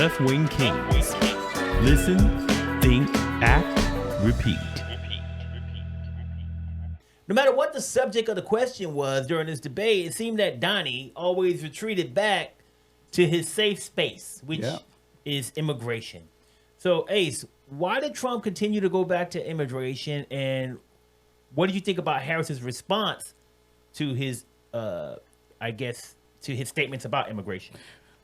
Left-Wing Kingz. Listen, think, act, repeat. No matter what the subject of the question was during this debate, it seemed that Donny always retreated back to his safe space, which is immigration. So, Ace, why did Trump continue to go back to immigration, and what do you think about Harris's response to his, to his statements about immigration?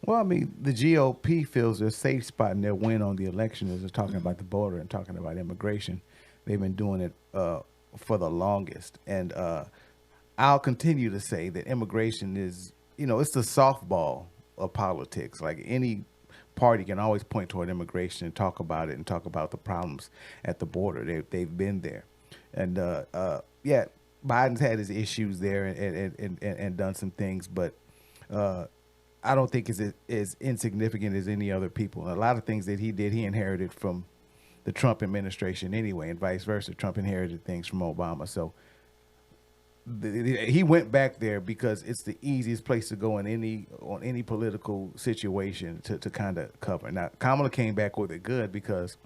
Well, I mean, the GOP feels their safe spot in their win on the election is talking about the border and talking about immigration. They've been doing it for the longest. And I'll continue to say that immigration is, it's the softball of politics. Like any party can always point toward immigration and talk about it and talk about the problems at the border. They've been there. And Biden's had his issues there and done some things, but I don't think it's as insignificant as any other people. A lot of things that he did, he inherited from the Trump administration anyway, and vice versa. Trump inherited things from Obama. So he went back there because it's the easiest place to go on any political situation to kind of cover. Now, Kamala came back with it good because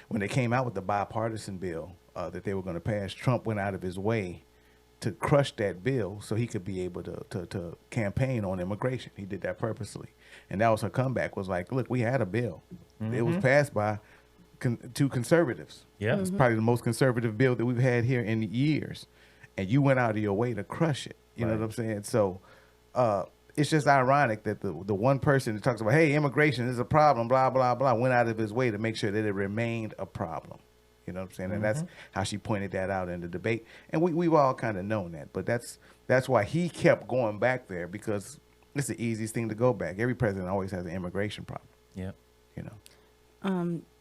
when they came out with the bipartisan bill that they were going to pass, Trump went out of his way to crush that bill so he could be able to campaign on immigration. He did that purposely. And that was her comeback, was like, look, we had a bill. Mm-hmm. It was passed by two conservatives. Yeah, It's probably the most conservative bill that we've had here in years. And you went out of your way to crush it. You know what I'm saying? So it's just ironic that the one person that talks about, hey, immigration is a problem, blah, blah, blah, went out of his way to make sure that it remained a problem. You know what I'm saying? And that's how she pointed that out in the debate. And we've all kind of known that. But that's why he kept going back there, because it's the easiest thing to go back. Every president always has an immigration problem. Yeah.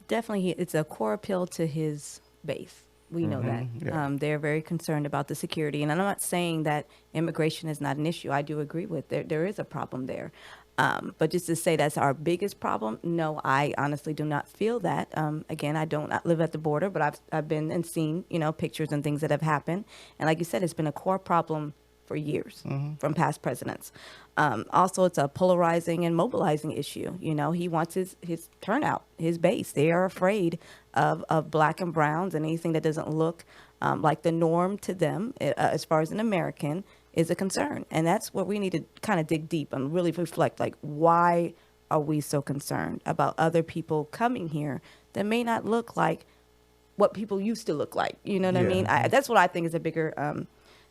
Definitely, it's a core appeal to his base. We know that. Yeah. They're very concerned about the security. And I'm not saying that immigration is not an issue. I do agree with there is a problem there. But just to say that's our biggest problem, no, I honestly do not feel that. Again, I don't live at the border, but I've been and seen, pictures and things that have happened. And like you said, it's been a core problem for years from past presidents. Also, it's a polarizing and mobilizing issue. He wants his turnout, his base. They are afraid of black and browns, and anything that doesn't look like the norm to them, as far as an American, is a concern. And that's what we need to kind of dig deep and really reflect, like, why are we so concerned about other people coming here that may not look like what people used to look like? You know what I mean? That's what I think is a bigger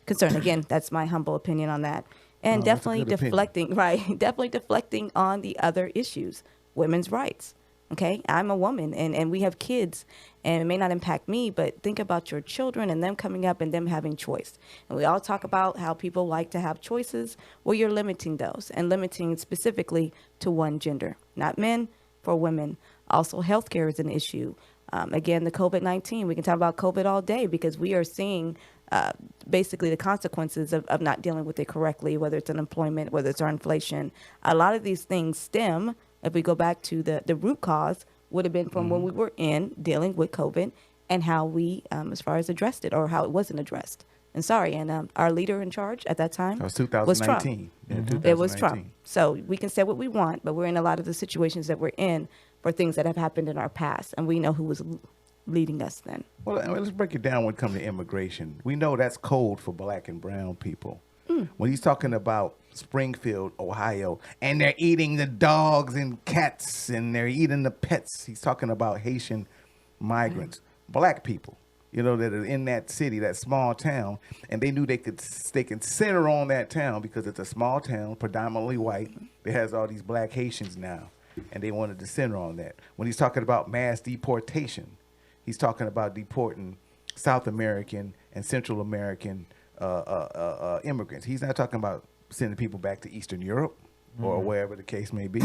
concern. Again, that's my humble opinion on that. And definitely deflecting, definitely deflecting on the other issues, women's rights. Okay, I'm a woman and we have kids, and it may not impact me, but think about your children and them coming up and them having choice. And we all talk about how people like to have choices. Well, you're limiting those, and limiting specifically to one gender, not men, for women. Also, healthcare is an issue. Again, the COVID-19, we can talk about COVID all day, because we are seeing basically the consequences of not dealing with it correctly, whether it's unemployment, whether it's our inflation. A lot of these things stem, if we go back to the root cause, would have been from when we were dealing with COVID and how we, as far as addressed it, or how it wasn't addressed. And our leader in charge at that time was 2019. It was Trump. So we can say what we want, but we're in a lot of the situations that we're in for things that have happened in our past, and we know who was leading us then. Well, let's break it down when it comes to immigration. We know that's code for black and brown people. When he's talking about Springfield, Ohio, and they're eating the dogs and cats, and they're eating the pets, he's talking about Haitian migrants, black people, that are in that city, that small town, and they knew they can center on that town because it's a small town, predominantly white. It has all these black Haitians now, and they wanted to center on that. When he's talking about mass deportation, he's talking about deporting South American and Central American immigrants. He's not talking about sending people back to Eastern Europe or wherever the case may be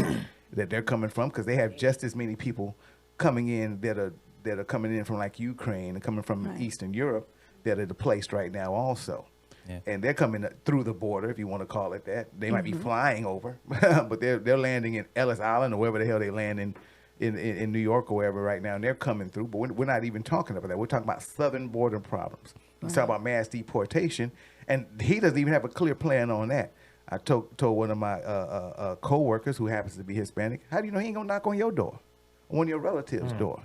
that they're coming from, because they have just as many people coming in that are coming in from like Ukraine and coming from Eastern Europe that are displaced right now also. Yeah. And they're coming through the border, if you want to call it that. They might be flying over, but they're landing in Ellis Island or wherever the hell they land in New York or wherever right now, and they're coming through. But we're not even talking about that. We're talking about southern border problems. He's talking about mass deportation, and he doesn't even have a clear plan on that. I told one of my co-workers who happens to be Hispanic, how do you know he ain't gonna knock on your door, on one of your relatives' door?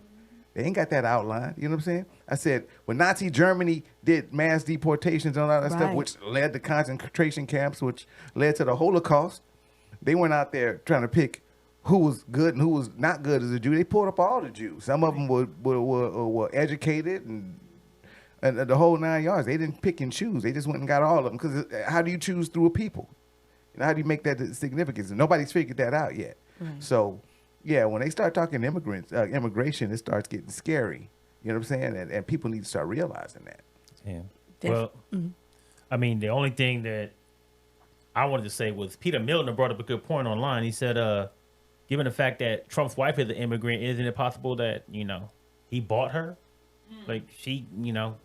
They ain't got that outline. You know what I'm saying? I said, when Nazi Germany did mass deportations and all that stuff, which led to concentration camps, which led to the Holocaust, they went out there trying to pick who was good and who was not good as a Jew. They pulled up all the Jews. Some of them were educated and the whole 9 yards. They didn't pick and choose. They just went and got all of them. Because how do you choose through a people? You know, how do you make that significance? And nobody's figured that out yet. Right. So, yeah, when they start talking immigration, it starts getting scary. You know what I'm saying? And people need to start realizing that. Yeah. Well, I mean, the only thing that I wanted to say was Peter Milton brought up a good point online. He said, given the fact that Trump's wife is an immigrant, isn't it possible that, you know, he bought her? Like she, you know,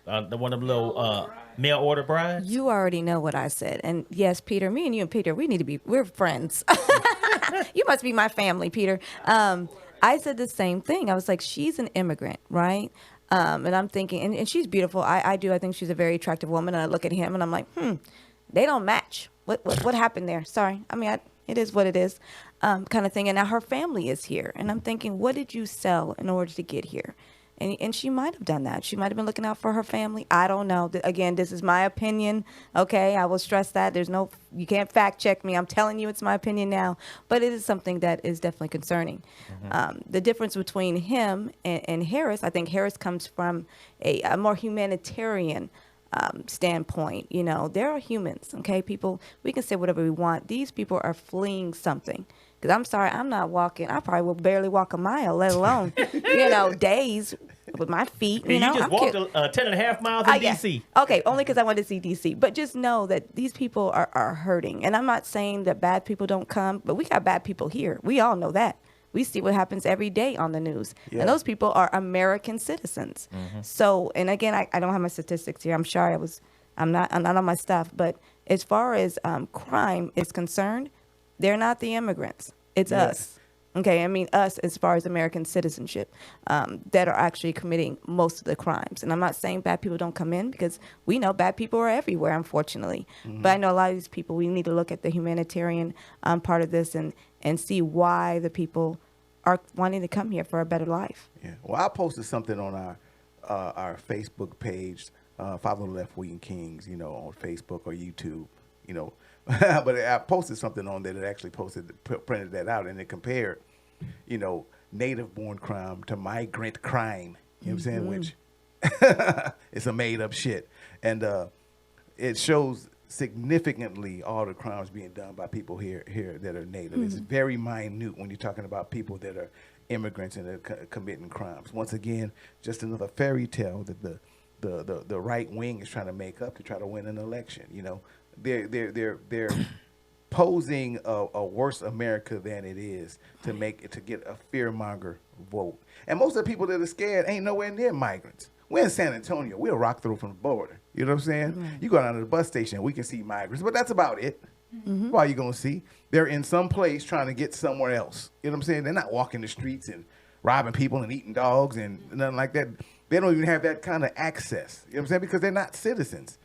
the one of the little mail order brides? You already know what I said. And yes, Peter, me and you and Peter, we're friends. You must be my family, Peter. I said the same thing. I was like, she's an immigrant, right? And I'm thinking, and she's beautiful. I think she's a very attractive woman. And I look at him and I'm like, they don't match. What happened there? Sorry. I mean, it is what it is, kind of thing. And now her family is here. And I'm thinking, what did you sell in order to get here? And she might have done that. She might have been looking out for her family. I don't know. Again, this is my opinion. Okay, I will stress that. You can't fact check me. I'm telling you it's my opinion now. But it is something that is definitely concerning. The difference between him and Harris, I think Harris comes from a more humanitarian standpoint. You know, there are humans, okay? People, we can say whatever we want. These people are fleeing something. Because I'm sorry, I'm not walking. I probably will barely walk a mile, let alone, days with my feet. You just walked 10.5 miles in D.C. Okay, only because I wanted to see D.C. But just know that these people are hurting. And I'm not saying that bad people don't come, but we got bad people here. We all know that. We see what happens every day on the news. Yeah. And those people are American citizens. So, and again, I don't have my statistics here. I'm sorry, I'm not on my stuff. But as far as crime is concerned, they're not the immigrants. It's us. Okay, I mean us as far as American citizenship that are actually committing most of the crimes. And I'm not saying bad people don't come in because we know bad people are everywhere, unfortunately. But I know a lot of these people, we need to look at the humanitarian part of this and see why the people are wanting to come here for a better life. Yeah. Well, I posted something on our Facebook page, Follow the Left Wing Kingz, on Facebook or YouTube, But I posted something on there that actually printed that out, and it compared, native-born crime to migrant crime. You know what I'm saying? Which it's a made-up shit, and it shows significantly all the crimes being done by people here that are native. It's very minute when you're talking about people that are immigrants and they're committing crimes. Once again, just another fairy tale that the right wing is trying to make up to try to win an election. They're posing a worse America than it is to get a fearmonger vote. And most of the people that are scared ain't nowhere near migrants. We're in San Antonio. We'll rock through from the border. You know what I'm saying? Right. You go down to the bus station, we can see migrants, but that's about it. That's all you're going to see. They're in some place trying to get somewhere else. You know what I'm saying? They're not walking the streets and robbing people and eating dogs and nothing like that. They don't even have that kind of access. You know what I'm saying? Because they're not citizens.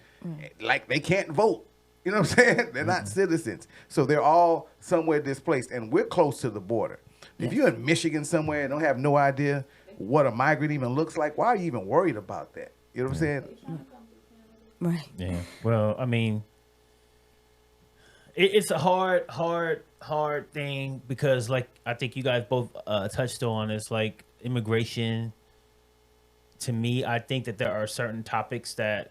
Like, they can't vote. You know what I'm saying? They're not citizens. So they're all somewhere displaced, and we're close to the border. If you're in Michigan somewhere and don't have no idea what a migrant even looks like, why are you even worried about that? You know what I'm saying? Right. Yeah. Well, I mean, it's a hard thing because, like, I think you guys both touched on, it's like immigration. To me, I think that there are certain topics that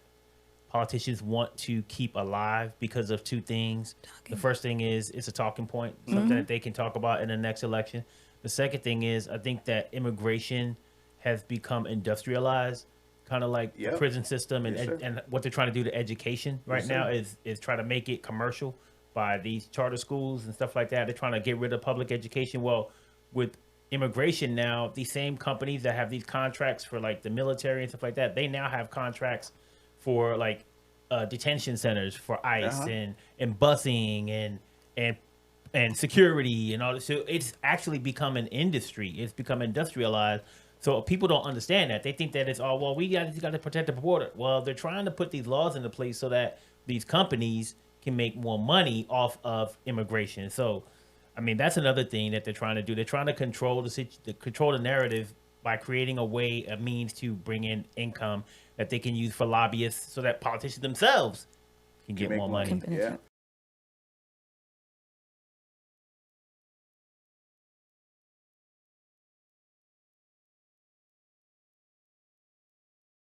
politicians want to keep alive because of two things. The first thing is it's a talking point, something that they can talk about in the next election. The second thing is I think that immigration has become industrialized, kind of like the prison system and what they're trying to do to education right now is try to make it commercial by these charter schools and stuff like that. They're trying to get rid of public education. Well, with immigration now, these same companies that have these contracts for like the military and stuff like that, they now have contracts for like detention centers for ICE and busing and security and all this. So it's actually become an industry. It's become industrialized. So people don't understand that. They think that it's we got to protect the border. Well, they're trying to put these laws into place so that these companies can make more money off of immigration. So, I mean, that's another thing that they're trying to do. They're trying to control control the narrative by creating a means to bring in income that they can use for lobbyists, so that politicians themselves can get more money. Yeah.